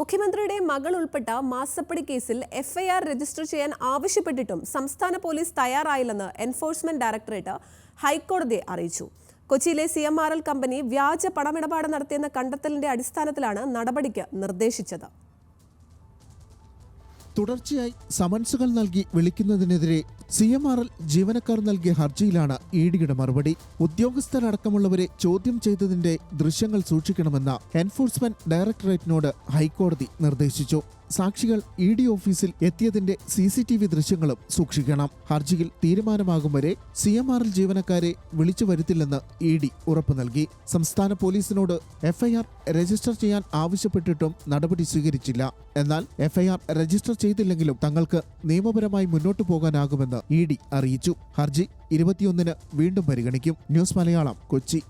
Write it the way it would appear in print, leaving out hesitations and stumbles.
മുഖ്യമന്ത്രിയുടെ മകൾ ഉൾപ്പെട്ട മാസപ്പടി കേസിൽ എഫ്ഐആർ രജിസ്റ്റർ ചെയ്യാൻ ആവശ്യപ്പെട്ടിട്ടും സംസ്ഥാന പോലീസ് തയ്യാറായില്ലെന്ന് എൻഫോഴ്സ്മെന്റ് ഡയറക്ടറേറ്റ് ഹൈക്കോടതിയെ അറിയിച്ചു. കൊച്ചിയിലെ CMRL കമ്പനി വ്യാജ പണമിടപാട് നടത്തിയെന്ന കണ്ടെത്തലിന്റെ അടിസ്ഥാനത്തിലാണ് നടപടിക്ക് നിർദ്ദേശിച്ചത്. തുടർച്ചയായി സമൻസുകൾ നൽകി വിളിക്കുന്നതിനെതിരെ CMRL ജീവനക്കാർ നൽകിയ ഹർജിയിലാണ് ഇഡിയുടെ മറുപടി. ഉദ്യോഗസ്ഥരടക്കമുള്ളവരെ ചോദ്യം ചെയ്തതിന്റെ ദൃശ്യങ്ങൾ സൂക്ഷിക്കണമെന്ന എൻഫോഴ്സ്മെന്റ് ഡയറക്ടറേറ്റിനോട് ഹൈക്കോടതി നിർദ്ദേശിച്ചു. സാക്ഷികൾ ഇഡി ഓഫീസിൽ എത്തിയതിന്റെ CCTV ദൃശ്യങ്ങളും സൂക്ഷിക്കണം. ഹർജിയിൽ തീരുമാനമാകും വരെ CMRL ജീവനക്കാരെ വിളിച്ചു വരുത്തില്ലെന്ന് ഇഡി ഉറപ്പു നൽകി. സംസ്ഥാന പോലീസിനോട് FIR രജിസ്റ്റർ ചെയ്യാൻ ആവശ്യപ്പെട്ടിട്ടും നടപടി സ്വീകരിച്ചില്ല. എന്നാൽ FIR രജിസ്റ്റർ ചെയ്തില്ലെങ്കിലും തങ്ങൾക്ക് നിയമപരമായി മുന്നോട്ടു പോകാനാകുമെന്ന് ഇഡി അറിയിച്ചു. ഹർജി 21-ന് വീണ്ടും പരിഗണിക്കും. ന്യൂസ് മലയാളം, കൊച്ചി.